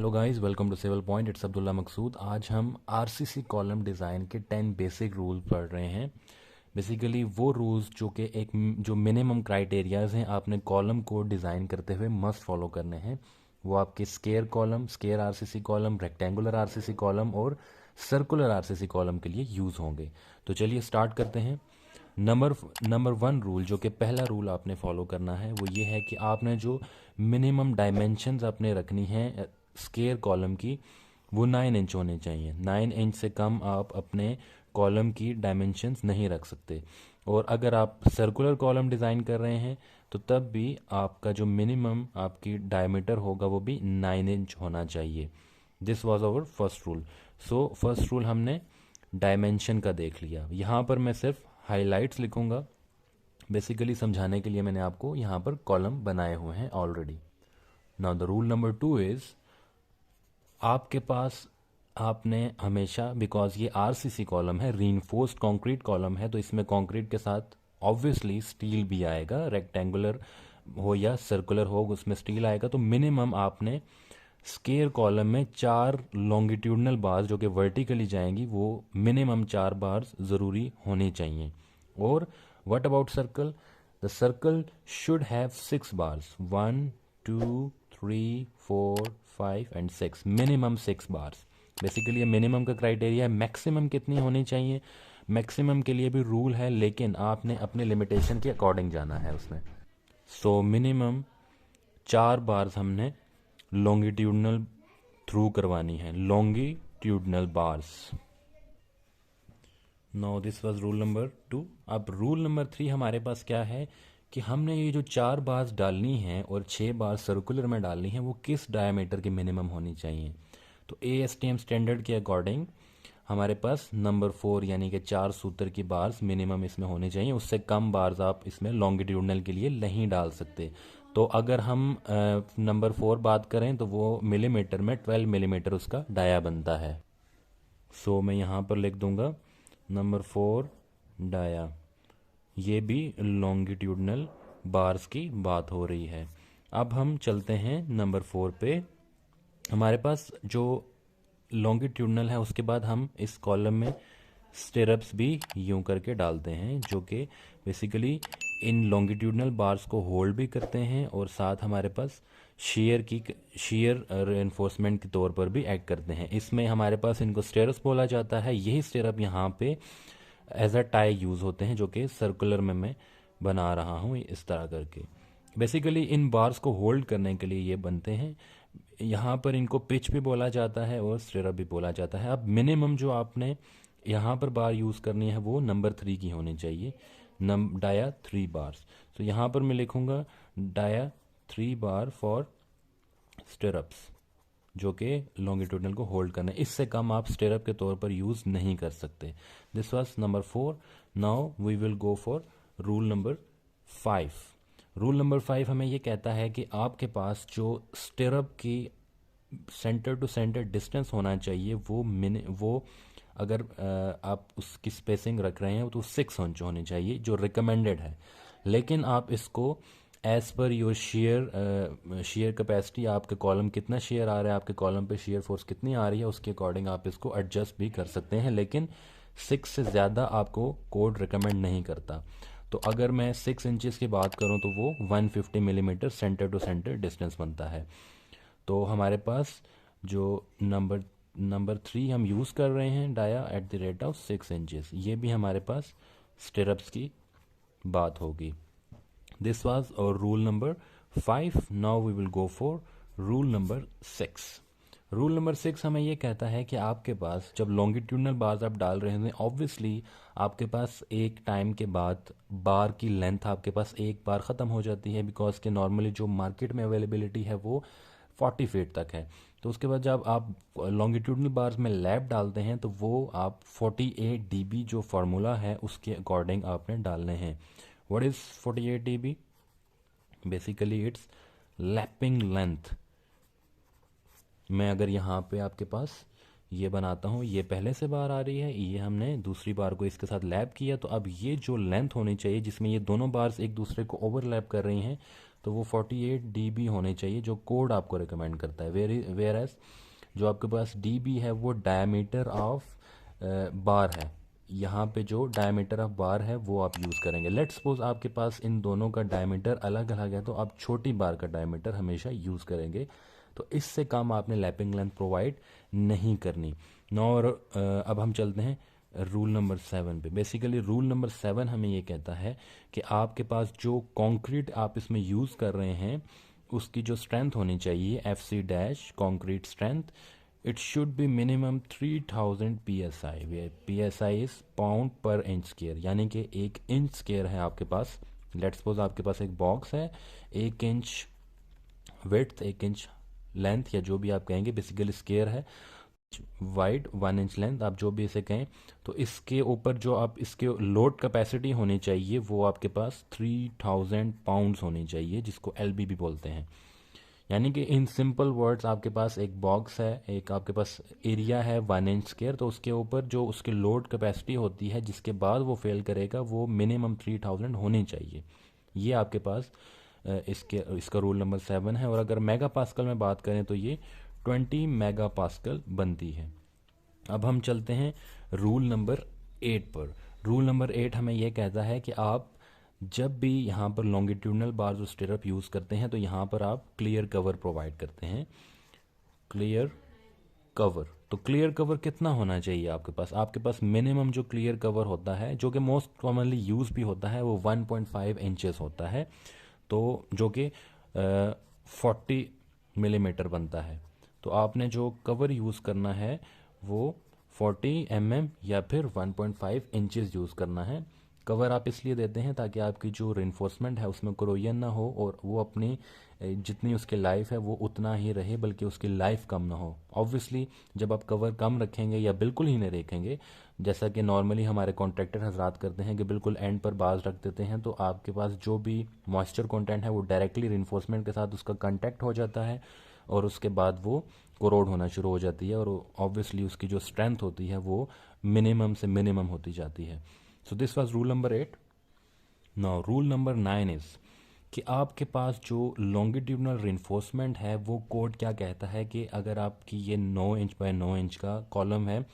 Hello guys, welcome to civil point. It's Abdullah Maqsood. आज हम RCC column design के 10 basic rule पढ़ रहे हैं। बेसिकली वो रूल्स जो कि जो मिनिमम क्राइटेरियाज हैं आपने कॉलम को डिज़ाइन करते हुए मस्ट फॉलो करने हैं। वो आपके square column, square RCC column, rectangular RCC column और सर्कुलर आरसीसी कॉलम के लिए यूज़ होंगे। तो चलिए स्टार्ट करते हैं। नंबर वन रूल, जो कि पहला रूल आपने फॉलो करना है, वो ये है कि आपने जो मिनिमम डायमेंशंस आपने रखनी है स्केयर कॉलम की, वो 9 इंच होने चाहिए। 9 इंच से कम आप अपने कॉलम की डायमेंशंस नहीं रख सकते। और अगर आप सर्कुलर कॉलम डिज़ाइन कर रहे हैं तो तब भी आपका जो मिनिमम आपकी डायमीटर होगा वो भी 9 इंच होना चाहिए। This was our first rule. So first rule हमने डायमेंशन का देख लिया। यहाँ पर मैं सिर्फ हाइलाइट्स लिखूंगा। बेसिकली समझाने के लिए मैंने आपको यहाँ पर कॉलम बनाए हुए हैं already. Now the rule number 2 is, आपके पास आपने हमेशा, बिकॉज ये आरसीसी कॉलम है, रीइंफोर्स्ड कंक्रीट कॉलम है, तो इसमें कंक्रीट के साथ ऑब्वियसली स्टील भी आएगा। रेक्टेंगुलर हो या सर्कुलर हो उसमें स्टील आएगा। तो मिनिमम आपने स्केयर कॉलम में 4 लॉन्गिट्यूडनल बार्स जो कि वर्टिकली जाएंगी, वो मिनिमम 4 बार्स ज़रूरी होनी चाहिए। और what about circle? The circle should have 6 bars, 1 2 3 4 5 and 6, minimum 6 bars. Basically ये मिनिमम का क्राइटेरिया है। मैक्सिमम कितनी होनी चाहिए, मैक्सिमम के लिए भी रूल है, लेकिन आपने अपने लिमिटेशन के अकॉर्डिंग जाना है उसमें। सो मिनिमम 4 बार्स हमने लॉन्गिट्यूडनल थ्रू करवानी है, longitudinal bars. Now this was rule number 2। अब रूल नंबर 3 हमारे पास क्या है कि हमने ये जो 4 बार्स डालनी है और 6 बार सर्कुलर में डालनी है, वो किस डायमीटर की मिनिमम होनी चाहिए। तो एएसटीएम स्टैंडर्ड के अकॉर्डिंग हमारे पास नंबर 4 यानी कि 4 सूत्र की बार्स मिनिमम इसमें होने चाहिए। उससे कम बार्स आप इसमें लॉन्गिट्यूडनल के लिए नहीं डाल सकते। तो अगर हम नंबर 4 बात करें तो वो मिलीमीटर में 12 मिलीमीटर उसका डाया बनता है। सो मैं यहाँ पर लिख दूंगा नंबर 4 डाया। ये भी लॉन्गिट्यूडनल बार्स की बात हो रही है। अब हम चलते हैं नंबर 4 पे। हमारे पास जो लॉन्गिट्यूडनल है, उसके बाद हम इस कॉलम में स्टिरप्स भी यूं करके डालते हैं, जो कि बेसिकली इन लॉन्गिट्यूडनल बार्स को होल्ड भी करते हैं और साथ हमारे पास शेयर रेनफोर्समेंट के तौर पर भी एक्ट करते हैं। इसमें हमारे पास इनको स्टिरप्स बोला जाता है। यही स्टिरप यहाँ पे एज अ टाई यूज़ होते हैं, जो कि सर्कुलर में मैं बना रहा हूँ इस तरह करके। बेसिकली इन बार्स को होल्ड करने के लिए ये बनते हैं। यहाँ पर इनको पिच भी बोला जाता है और स्टिरप भी बोला जाता है। अब मिनिमम जो आपने यहाँ पर बार यूज़ करनी है वो नंबर 3 की होनी चाहिए, डाया 3 बार्स। तो यहाँ पर मैं लिखूँगा डाया 3 बार फॉर स्टिरप्स, जो कि लॉन्गिट्यूडनल को होल्ड करना है। इससे कम आप स्टिरप के तौर पर यूज़ नहीं कर सकते। This was number 4। Now we will go for rule number 5। Rule number 5 हमें ये कहता है कि आपके पास जो स्टिरप की सेंटर टू सेंटर डिस्टेंस होना चाहिए, वो अगर आप उसकी स्पेसिंग रख रहे हैं तो 6 इंच होनी चाहिए, जो रिकमेंडेड है। लेकिन आप इसको as per your share capacity, आपके कॉलम कितना शेयर आ रहा है, आपके कॉलम पे शेयर फोर्स कितनी आ रही है, उसके अकॉर्डिंग आप इसको एडजस्ट भी कर सकते हैं। लेकिन 6 से ज़्यादा आपको कोड रिकमेंड नहीं करता। तो अगर मैं 6 इंचज़ की बात करूं तो वो 150 millimetre centre to centre distance बनता है। तो हमारे पास जो नंबर 3 हम यूज़ कर रहे हैं, dia at the rate of 6 inches, ये भी हमारे पास स्टिरप्स की बात होगी। This was our rule number 5। Now we will go for rule number 6। Rule number 6 हमें ये कहता है कि आपके पास जब लॉन्गिट्यूडनल बार्स आप डाल रहे हैं, ऑब्वियसली आपके पास एक टाइम के बाद बार की लेंथ आपके पास एक बार ख़त्म हो जाती है, बिकॉज के नॉर्मली जो मार्केट में अवेलेबिलिटी है वो 40 फीट तक है। तो उसके बाद जब आप लॉन्गिट्यूडनल बार्स में लैप डालते हैं तो वो आप 48 dB जो फार्मूला है उसके अकॉर्डिंग आपने डालने हैं। What is 48 dB? Basically it's lapping length. मैं अगर यहाँ पे आपके पास ये बनाता हूँ, ये पहले से बार आ रही है, ये हमने दूसरी बार को इसके साथ लैप किया, तो अब ये जो लेंथ होनी चाहिए जिसमें ये दोनों बार्स एक दूसरे को ओवरलैप कर रही हैं, तो वो 48 dB होने चाहिए जो कोड आपको रिकमेंड करता है। वेयर एज जो आपके पास dB है वो डायमीटर ऑफ बार है। यहाँ पे जो डायमीटर ऑफ बार है वो आप यूज़ करेंगे। लेट्स सपोज आपके पास इन दोनों का डायमीटर अलग अलग है तो आप छोटी बार का डायमीटर हमेशा यूज़ करेंगे। तो इससे कम आपने लैपिंग लेंथ प्रोवाइड नहीं करनी। और अब हम चलते हैं रूल नंबर 7 पे। बेसिकली रूल नंबर 7 हमें ये कहता है कि आपके पास जो कंक्रीट आप इसमें यूज़ कर रहे हैं उसकी जो स्ट्रेंथ होनी चाहिए FC dash concrete strength, it should be minimum 3000 PSI, way PSI is pound पर इंच स्क्वायर, यानी कि 1 इंच स्क्वायर है आपके पास। लेट्स सपोज आपके पास एक बॉक्स है, 1 इंच विड्थ, 1 इंच लेंथ, या जो भी आप कहेंगे, बेसिकली स्क्वायर है, वाइड 1 इंच लेंथ, आप जो भी इसे कहें। तो इसके ऊपर जो आप इसके लोड कैपेसिटी होनी चाहिए वो आपके पास 3000 पाउंड्स होनी चाहिए, जिसको LBB बोलते हैं। यानी कि इन सिंपल वर्ड्स आपके पास एक बॉक्स है, एक आपके पास एरिया है 1 इंच स्क्वायर, तो उसके ऊपर जो उसकी लोड कैपेसिटी होती है जिसके बाद वो फेल करेगा वो मिनिमम 3000 होनी चाहिए। ये आपके पास इसका रूल नंबर 7 है। और अगर मेगा पास्कल में बात करें तो ये 20 मेगा पास्कल बनती है। अब हम चलते हैं रूल नंबर 8 पर। रूल नंबर 8 हमें यह कहता है कि आप जब भी यहाँ पर लॉन्गिट्यूडनल बार्स और स्टिरअप यूज़ करते हैं तो यहाँ पर आप क्लियर कवर प्रोवाइड करते हैं। क्लियर कवर, तो क्लियर कवर कितना होना चाहिए आपके पास? आपके पास मिनिमम जो क्लियर कवर होता है, जो कि मोस्ट कॉमनली यूज भी होता है, वो 1.5 इंचेस होता है, तो जो कि 40 मिलीमीटर बनता है। तो आपने जो कवर यूज़ करना है वो 40 या फिर 1.5 इंचेस यूज़ करना है। कवर आप इसलिए देते हैं ताकि आपकी जो रेनफोर्समेंट है उसमें कोरोजन ना हो और वो अपनी जितनी उसकी लाइफ है वो उतना ही रहे, बल्कि उसकी लाइफ कम ना हो। ऑब्वियसली जब आप कवर कम रखेंगे या बिल्कुल ही नहीं रखेंगे, जैसा कि नॉर्मली हमारे कॉन्ट्रैक्टर हजरात करते हैं कि बिल्कुल एंड पर बाज रख देते हैं, तो आपके पास जो भी मॉइस्चर कंटेंट है वो डायरेक्टली रेनफोर्समेंट के साथ उसका कांटेक्ट हो जाता है और उसके बाद वो कोरोड होना शुरू हो जाती है और ऑब्वियसली उसकी जो स्ट्रेंथ होती है वो मिनिमम से मिनिमम होती जाती है। So this was rule number 8। Now rule number 9 is कि आपके पास जो लॉन्गिट्यूडनल रेनफोर्समेंट है वो कोड क्या कहता है कि अगर आपकी ये 9 इंच बाय 9 इंच का कॉलम है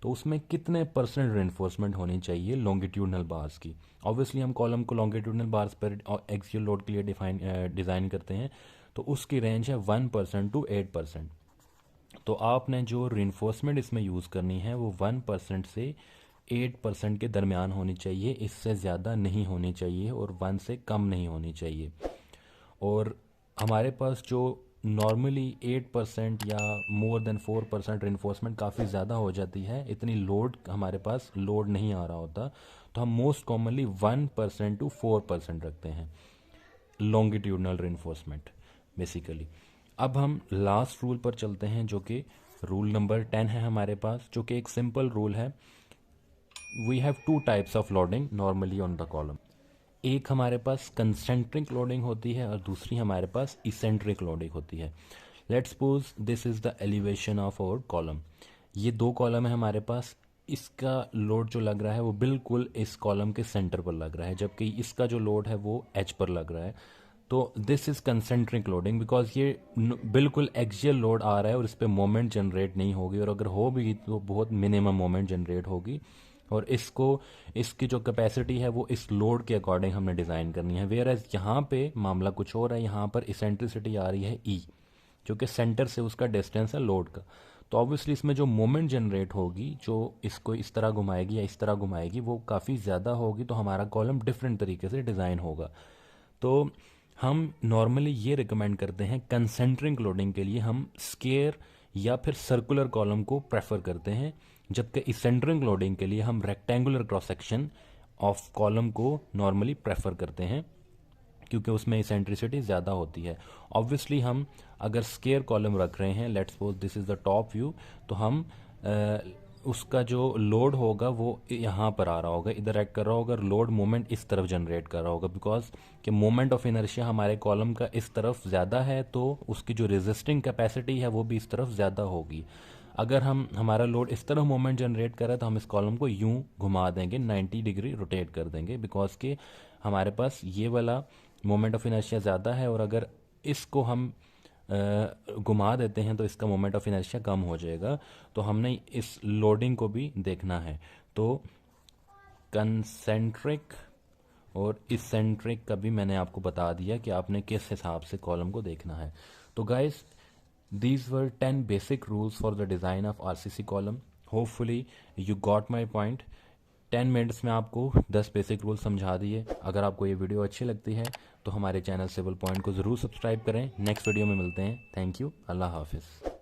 तो उसमें कितने परसेंट रेनफोर्समेंट होनी चाहिए लॉन्गिट्यूडनल बार्स की। ऑब्वियसली हम कॉलम को लॉन्गिट्यूडनल बार्स पर एक्सियल लोड के लिए डिज़ाइन करते हैं, तो उसकी रेंज है 1% to 8%। तो आपने जो रेनफोर्समेंट इसमें यूज़ करनी है वो 1% से 8% के दरमियान होनी चाहिए, इससे ज़्यादा नहीं होनी चाहिए और 1 से कम नहीं होनी चाहिए। और हमारे पास जो नॉर्मली 8% या मोर देन 4% रेनफोर्समेंट काफ़ी ज़्यादा हो जाती है, इतनी लोड हमारे पास लोड नहीं आ रहा होता, तो हम मोस्ट कॉमनली 1% to 4% रखते हैं लॉन्गिट्यूडनल रेनफोर्समेंट बेसिकली। अब हम लास्ट रूल पर चलते हैं जो कि रूल नंबर 10 है हमारे पास, जो कि एक सिंपल रूल है। We have two types of loading normally on the column. एक हमारे पास कंसेंट्रिक लोडिंग होती है और दूसरी हमारे पास इसेंट्रिक लोडिंग होती है। Let's suppose this is the elevation of our column. ये दो कॉलम है हमारे पास, इसका लोड जो लग रहा है वो बिल्कुल इस कॉलम के सेंटर पर लग रहा है, जबकि इसका जो लोड है वो एच पर लग रहा है। तो this is concentric loading because ये बिल्कुल एक्सियल लोड आ रहा है और इस पर मोमेंट जनरेट नहीं होगी, और अगर हो भी तो बहुत मिनिमम मोमेंट जनरेट होगी, और इसकी जो कैपेसिटी है वो इस लोड के अकॉर्डिंग हमने डिज़ाइन करनी है। वेयर एज यहाँ पे मामला कुछ और है, यहाँ पर इसेंट्रिसिटी आ रही है ई, जो कि सेंटर से उसका डिस्टेंस है लोड का। तो ऑब्वियसली इसमें जो मोमेंट जनरेट होगी, जो इसको इस तरह घुमाएगी या इस तरह घुमाएगी, वो काफ़ी ज़्यादा होगी, तो हमारा कॉलम डिफरेंट तरीके से डिज़ाइन होगा। तो हम नॉर्मली ये रिकमेंड करते हैं कंसेंट्रिक लोडिंग के लिए हम स्क्वायर या फिर सर्कुलर कॉलम को प्रेफर करते हैं, जबकि इसेंट्रिक लोडिंग के लिए हम rectangular cross section of column को नॉर्मली प्रेफर करते हैं, क्योंकि उसमें इसेंट्रिसिटी ज़्यादा होती है। ऑब्वियसली हम अगर स्क्वायर कॉलम रख रहे हैं, let's suppose this is the top view, तो हम उसका जो लोड होगा वो यहाँ पर आ रहा होगा, इधर एक्ट कर रहा होगा, लोड मोमेंट इस तरफ जनरेट कर रहा होगा, बिकॉज कि मोमेंट ऑफ इनर्शिया हमारे कॉलम का इस तरफ ज़्यादा है, तो उसकी जो रेजिस्टिंग कैपेसिटी है वो भी इस तरफ ज़्यादा होगी। अगर हमारा लोड इस तरफ मोमेंट जनरेट कर रहा है तो हम इस कॉलम को यूं घुमा देंगे, 90 डिग्री रोटेट कर देंगे, बिकॉज कि हमारे पास ये वाला मोमेंट ऑफ इनर्शिया ज़्यादा है, और अगर इसको हम घुमा देते हैं तो इसका मोमेंट ऑफ इनर्शिया कम हो जाएगा। तो हमने इस लोडिंग को भी देखना है। तो कंसेंट्रिक और इसेंट्रिक का भी मैंने आपको बता दिया कि आपने किस हिसाब से कॉलम को देखना है। तो guys, these were 10 basic rules for the design of RCC column. Hopefully you got my point. 10 minutes में आपको 10 बेसिक रूल समझा दिए। अगर आपको ये वीडियो अच्छी लगती है तो हमारे चैनल सिविल पॉइंट को ज़रूर सब्सक्राइब करें। नेक्स्ट वीडियो में मिलते हैं। Thank you. अल्लाह हाफिज़।